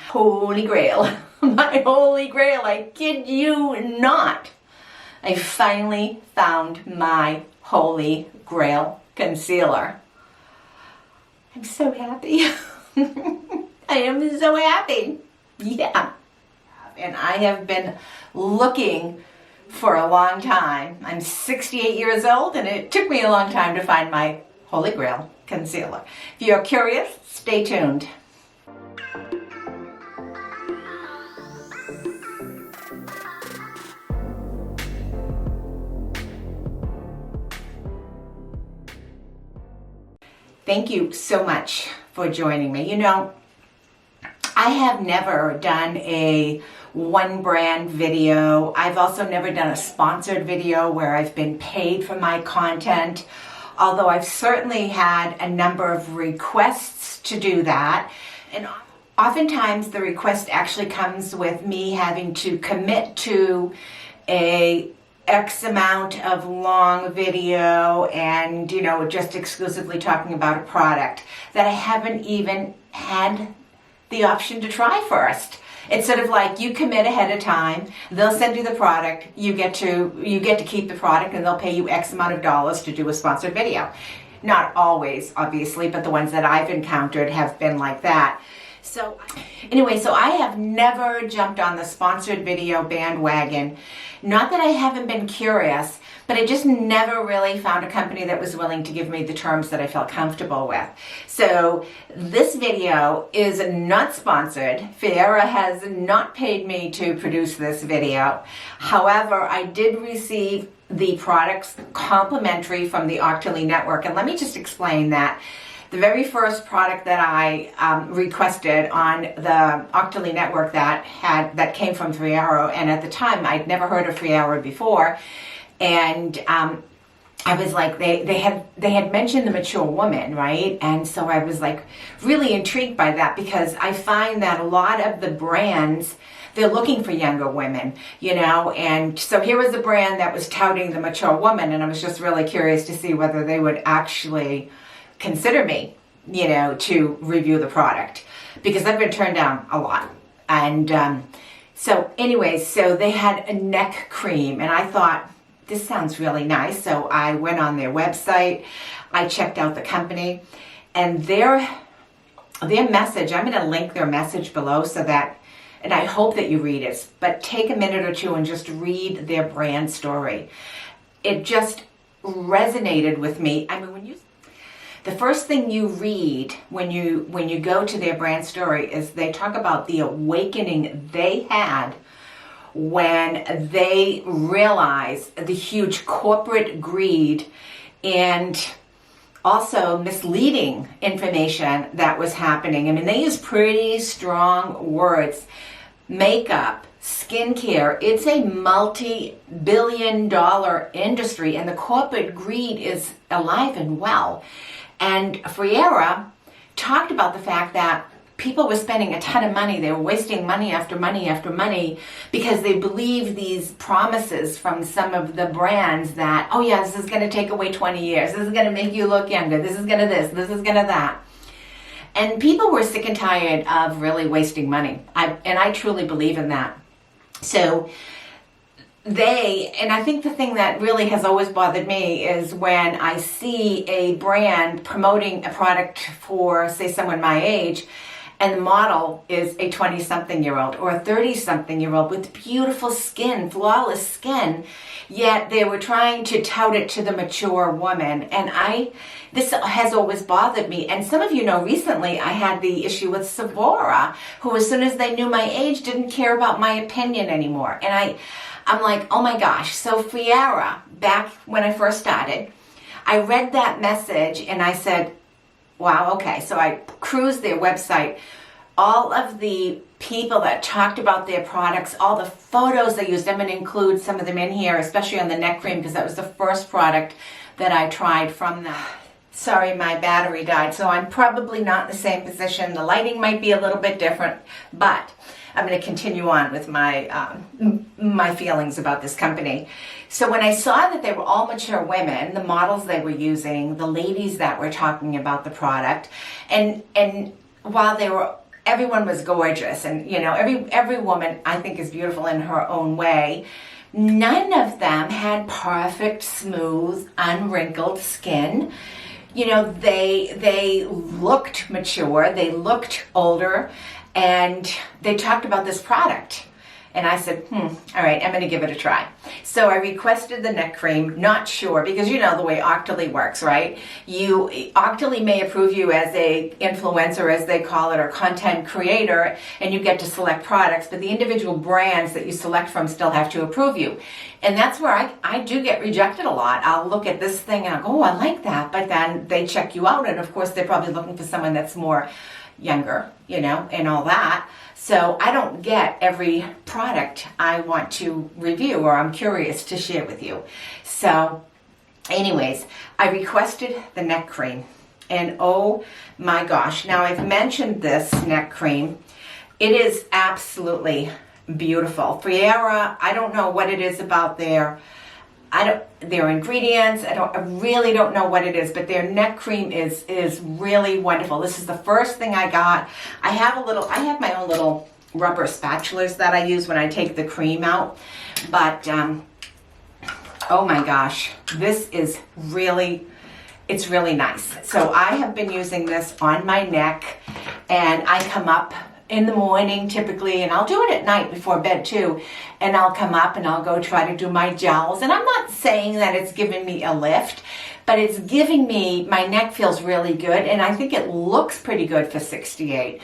Holy Grail. My Holy Grail, I kid you not. I finally found my Holy Grail concealer. I'm so happy. I am so happy. Yeah. And I have been looking for a long time. I'm 68 years old and it took me a long time to find my Holy Grail concealer. If you're curious, stay tuned. Thank you so much for joining me. You know, I have never done a one brand video. I've also never done a sponsored video where I've been paid for my content, although I've certainly had a number of requests to do that. And oftentimes the request actually comes with me having to commit to a X amount of long video and, you know, just exclusively talking about a product that I haven't even had the option to try first. It's sort of like you commit ahead of time, they'll send you the product, you get to keep the product, and they'll pay you X amount of dollars to do a sponsored video. Not always, obviously, but the ones that I've encountered have been like that. So anyway, so I have never jumped on the sponsored video bandwagon. Not that I haven't been curious, but I just never really found a company that was willing to give me the terms that I felt comfortable with. So this video is not sponsored. Fiera has not paid me to produce this video. However, I did receive the products complimentary from the Octoly Network. And let me just explain that. The very first product that I requested on the Octoly Network that came from Fiera, and at the time I'd never heard of Fiera before, and I was like, they had mentioned the mature woman, right? And so I was like really intrigued by that, because I find that a lot of the brands, they're looking for younger women, you know, and so here was a brand that was touting the mature woman, and I was just really curious to see whether they would actually consider me, you know, to review the product, because I've been turned down a lot. And so anyways, so they had a neck cream, and I thought, this sounds really nice. So I went on their website, I checked out the company, and their message, I'm going to link their message below so that, and I hope that you read it, but take a minute or two and just read their brand story. It just resonated with me. I mean, the first thing you read when you go to their brand story is they talk about the awakening they had when they realized the huge corporate greed and also misleading information that was happening. I mean, they use pretty strong words. Makeup, skincare, it's a multi-billion-dollar industry, and the corporate greed is alive and well. And Fiera talked about the fact that people were spending a ton of money. They were wasting money after money after money because they believed these promises from some of the brands that, oh yeah, this is going to take away 20 years. This is going to make you look younger. This is going to this. This is going to that. And people were sick and tired of really wasting money. I truly believe in that. So and I think the thing that really has always bothered me is when I see a brand promoting a product for, say, someone my age, and the model is a 20-something-year-old or a 30-something-year-old with beautiful skin, flawless skin, yet they were trying to tout it to the mature woman. And this has always bothered me. And some of you know recently I had the issue with Sephora, who as soon as they knew my age didn't care about my opinion anymore. And I'm like, oh my gosh. So Fiera, back when I first started, I read that message and I said, wow, okay. So I cruised their website. All of the people that talked about their products, all the photos they used, I'm going to include some of them in here, especially on the neck cream, because that was the first product that I tried from them. Sorry, my battery died, so I'm probably not in the same position. The lighting might be a little bit different, but I'm going to continue on with my feelings about this company. So when I saw that they were all mature women, the models they were using, the ladies that were talking about the product, and while they were everyone was gorgeous, and you know, every woman I think is beautiful in her own way. None of them had perfect, smooth, unwrinkled skin. You know, they looked mature, they looked older, and they talked about this product. And I said, all right, I'm going to give it a try. So I requested the neck cream, not sure, because you know the way Octoly works, right? Octoly may approve you as a influencer, as they call it, or content creator, and you get to select products, but the individual brands that you select from still have to approve you. And that's where I do get rejected a lot. I'll look at this thing and I'll go, oh, I like that, but then they check you out, and of course they're probably looking for someone that's more younger, you know, and all that. So I don't get every product I want to review or I'm curious to share with you. So anyways, I requested the neck cream, and oh my gosh, now I've mentioned this neck cream. It is absolutely beautiful. Fiera, I don't know what it is about their ingredients. I really don't know what it is, but their neck cream is really wonderful. This is the first thing I got. I have my own little rubber spatulas that I use when I take the cream out, but oh my gosh, this is really, it's really nice. So I have been using this on my neck, and I come up in the morning typically, and I'll do it at night before bed too, and I'll come up and I'll go try to do my jowls. And I'm not saying that it's giving me a lift, but it's giving me, my neck feels really good, and I think it looks pretty good for 68.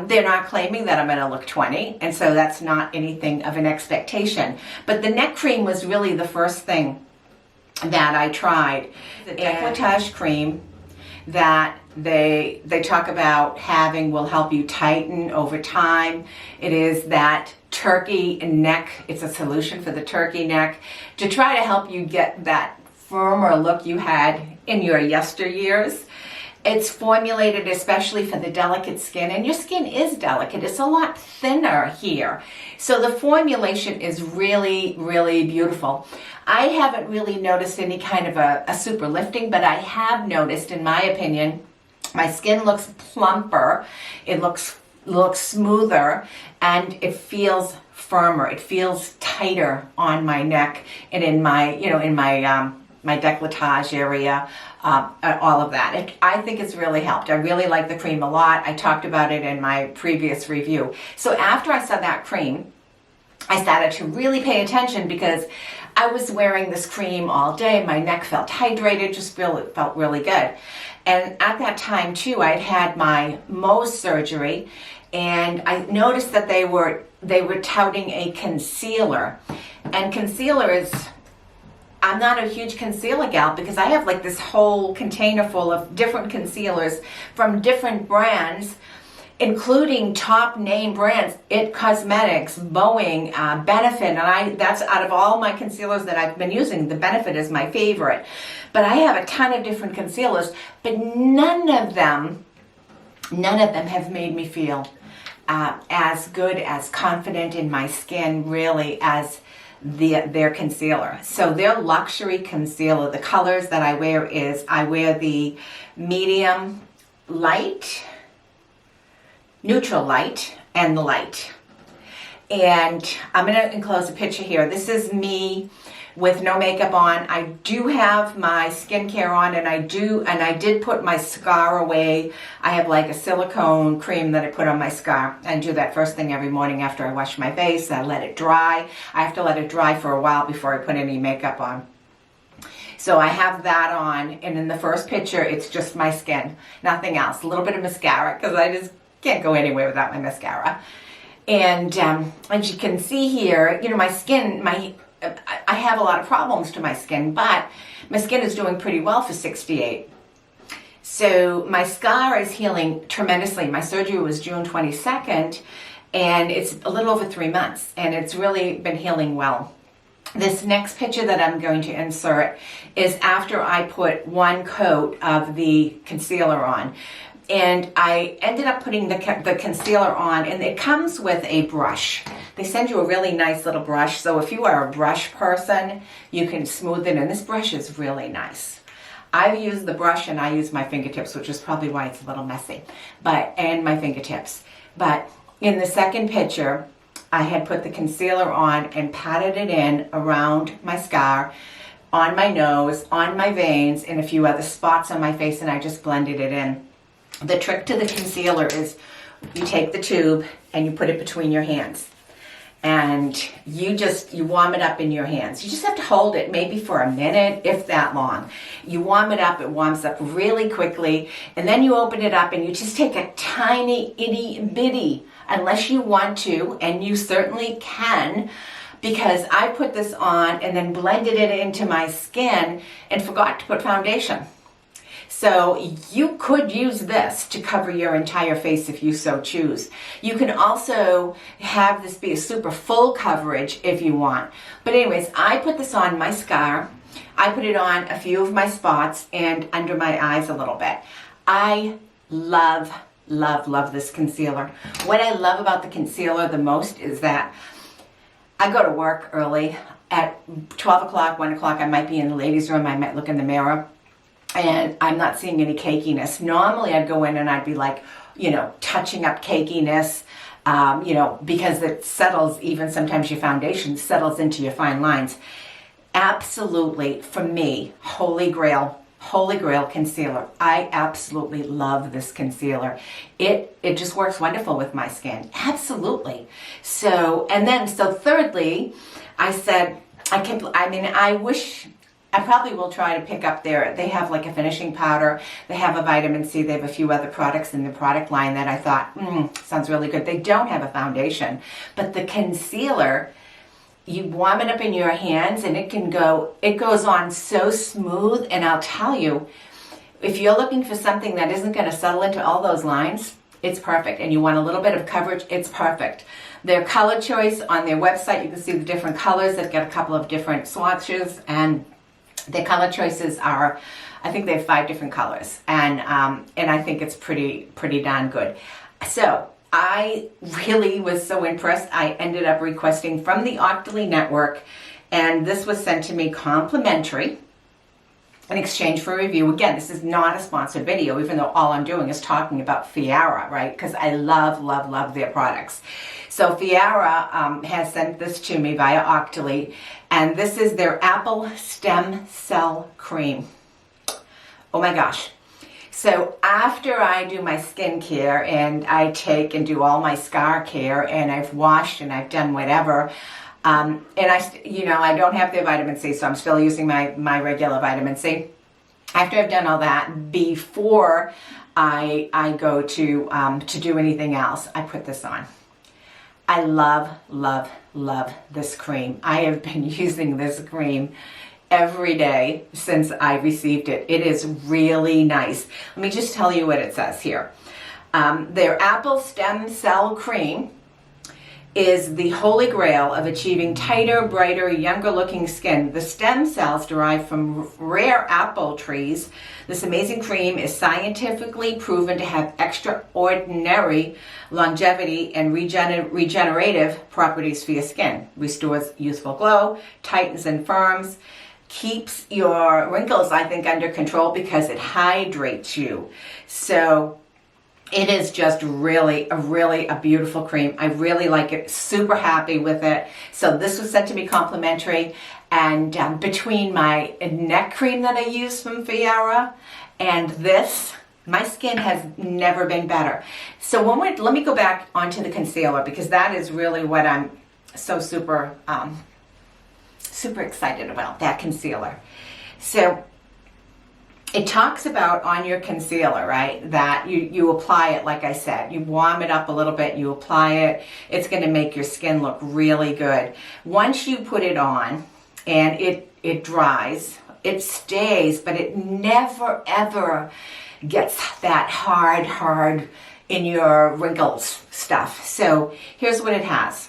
They're not claiming that I'm going to look 20, and so that's not anything of an expectation. But the neck cream was really the first thing that I tried. The Décolletage cream that they talk about having will help you tighten over time. It is that turkey neck. It's a solution for the turkey neck to try to help you get that firmer look you had in your yesteryears. It's formulated especially for the delicate skin, and your skin is delicate. It's a lot thinner here. So the formulation is really, really beautiful. I haven't really noticed any kind of a super lifting, but I have noticed, in my opinion, my skin looks plumper, it looks smoother, and it feels firmer. It feels tighter on my neck and in my, you know, in my my décolletage area, all of that. I think it's really helped. I really like the cream a lot. I talked about it in my previous review. So after I saw that cream, I started to really pay attention, because I was wearing this cream all day. My neck felt hydrated, just felt really good. And at that time too, I'd had my Mohs surgery, and I noticed that they were touting a concealer. And concealer is, I'm not a huge concealer gal, because I have like this whole container full of different concealers from different brands, including top name brands, It Cosmetics, Boeing, Benefit, and that's out of all my concealers that I've been using, the Benefit is my favorite. But I have a ton of different concealers, but none of them have made me feel as good, as confident in my skin, really, as their concealer. So their luxury concealer, the colors that I wear is, I wear the medium light, neutral light, and the light. And I'm going to enclose a picture here. This is me with no makeup on. I do have my skincare on, and I did put my scar away. I have like a silicone cream that I put on my scar. I do that first thing every morning after I wash my face. I let it dry. I have to let it dry for a while before I put any makeup on. So I have that on, and in the first picture, it's just my skin, nothing else. A little bit of mascara, because I just can't go anywhere without my mascara. And as you can see here, you know, my skin, I have a lot of problems to my skin, but my skin is doing pretty well for 68. So my scar is healing tremendously. My surgery was June 22nd, and it's a little over 3 months, and it's really been healing well. This next picture that I'm going to insert is after I put one coat of the concealer on. And I ended up putting the concealer on, and it comes with a brush. They send you a really nice little brush, so if you are a brush person, you can smooth it, and this brush is really nice. I use the brush, and I use my fingertips, which is probably why it's a little messy, and my fingertips. But in the second picture, I had put the concealer on and patted it in around my scar, on my nose, on my veins, and a few other spots on my face, and I just blended it in. The trick to the concealer is you take the tube and you put it between your hands. And you warm it up in your hands. You just have to hold it maybe for a minute, if that long. You warm it up, it warms up really quickly, and then you open it up and you just take a tiny, itty bitty, unless you want to, and you certainly can, because I put this on and then blended it into my skin and forgot to put foundation. So you could use this to cover your entire face if you so choose. You can also have this be a super full coverage if you want. But anyways, I put this on my scar. I put it on a few of my spots and under my eyes a little bit. I love, love, love this concealer. What I love about the concealer the most is that I go to work early. At 12 o'clock, 1 o'clock, I might be in the ladies' room. I might look in the mirror. And I'm not seeing any cakiness. Normally I'd go in and I'd be like, touching up cakiness, because it settles, even sometimes your foundation settles into your fine lines. Absolutely, for me, Holy Grail concealer. I absolutely love this concealer. It just works wonderful with my skin. Absolutely. So thirdly, I said, I probably will try to pick up they have like a finishing powder, they have a vitamin C, they have a few other products in the product line that I thought, sounds really good. They don't have a foundation, but the concealer, you warm it up in your hands and it goes on so smooth. And I'll tell you, if you're looking for something that isn't going to settle into all those lines, it's perfect. And you want a little bit of coverage, it's perfect. Their color choice on their website, you can see the different colors. They've got a couple of different swatches, and their color choices are, I think they have 5 different colors, and I think it's pretty darn good. So I really was so impressed. I ended up requesting from the Octoly network, and this was sent to me complimentary in exchange for a review. Again, this is not a sponsored video, even though all I'm doing is talking about Fiera, right? Because I love, love, love their products. So Fiera has sent this to me via Octoly, and this is their Apple Stem Cell Cream. Oh my gosh. So after I do my skincare and I take and do all my scar care and I've washed and I've done whatever, and I don't have their vitamin C, so I'm still using my regular vitamin C. After I've done all that, before I go to do anything else, I put this on. I love, love, love this cream. I have been using this cream every day since I received it. It is really nice. Let me just tell you what it says here. Their Apple Stem Cell Cream is the holy grail of achieving tighter, brighter, younger looking skin. The stem cells derived from rare apple trees. This amazing cream is scientifically proven to have extraordinary longevity and regenerative properties for your skin. Restores youthful glow, tightens and firms, keeps your wrinkles, I think, under control because it hydrates you. So it is just really a beautiful cream. I really like it. Super happy with it. So this was sent to me complimentary. And between my neck cream that I use from Fiera and this, my skin has never been better. So let me go back onto the concealer, because that is really what I'm so super excited about, that concealer. So it talks about on your concealer, right, that you apply it, like I said. You warm it up a little bit, you apply it. It's going to make your skin look really good. Once you put it on and it dries, it stays, but it never, ever gets that hard in your wrinkles stuff. So here's what it has.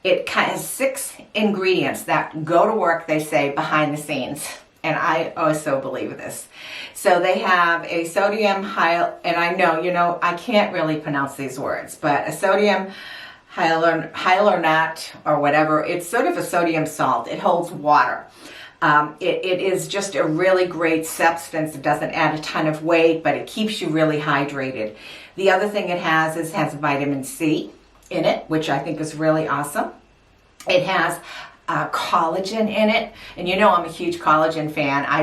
It has 6 ingredients that go to work, they say, behind the scenes. And I also believe this. So they have a sodium and I know, I can't really pronounce these words, but a sodium hyaluronate or whatever. It's sort of a sodium salt. It holds water. It is just a really great substance. It doesn't add a ton of weight, but it keeps you really hydrated. The other thing it has vitamin C in it, which I think is really awesome. It has collagen in it, and you know I'm a huge collagen fan. I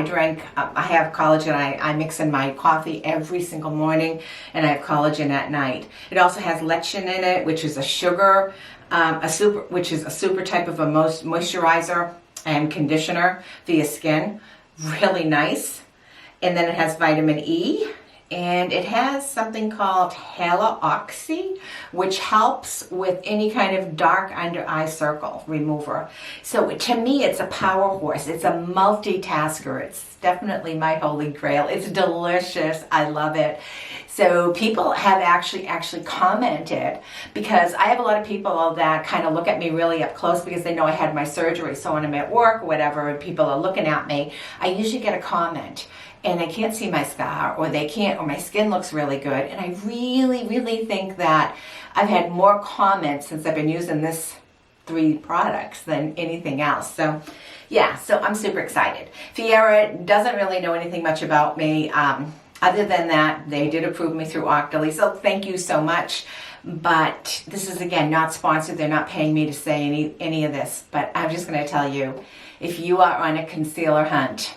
have collagen, I mix in my coffee every single morning, and I have collagen at night. It also has lectin in it, which is a sugar, which is a super type of a moisturizer and conditioner for your skin. Really nice. And then it has vitamin E, and it has something called Haloxy, which helps with any kind of dark under eye circle remover. So to me, it's a power horse. It's a multitasker. It's definitely my holy grail. It's delicious. I love it. So people have actually commented, because I have a lot of people that kind of look at me really up close because they know I had my surgery. So when I'm at work or whatever, and people are looking at me, I usually get a comment. And I can't see my scar, or my skin looks really good. And I really think that I've had more comments since I've been using this 3 products than anything else. So yeah, so I'm super excited. Fiera doesn't really know anything much about me. Other than that, they did approve me through Octoly. So thank you so much. But this is, again, not sponsored. They're not paying me to say any of this. But I'm just going to tell you, if you are on a concealer hunt,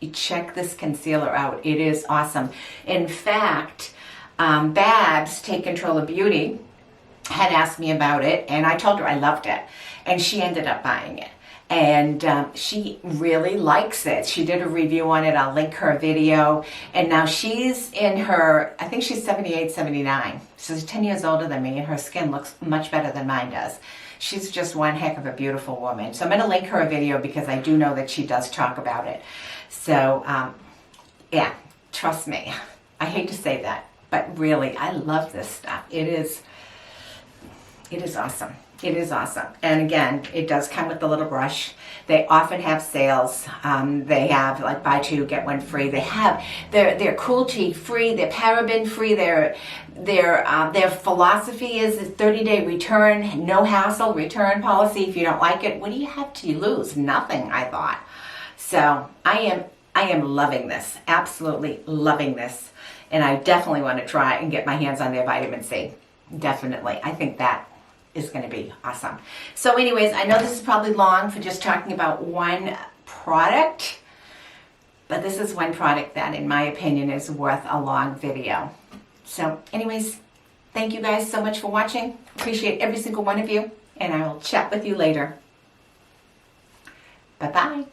you check this concealer out. It is awesome. In fact, Babs, Take Control of Beauty, had asked me about it, and I told her I loved it, and she ended up buying it. And she really likes it. She did a review on it. I'll link her video. And now she's in her, I think she's 78, 79. She's 10 years older than me, and her skin looks much better than mine does. She's just one heck of a beautiful woman. So I'm going to link her a video because I do know that she does talk about it. So, yeah, trust me. I hate to say that, but really, I love this stuff. It is awesome. It is awesome. And again, it does come with a little brush. They often have sales. They have like buy 2, get 1 free. They have, they're cruelty free, they're paraben free, their philosophy is a 30-day return, no hassle return policy. If you don't like it, what do you have to lose? Nothing, I thought. So I am loving this, absolutely loving this. And I definitely want to try and get my hands on their vitamin C. Definitely. I think that is going to be awesome. So anyways, I know this is probably long for just talking about one product, but this is one product that, in my opinion, is worth a long video. So anyways, thank you guys so much for watching. Appreciate every single one of you, and I will chat with you later. Bye-bye.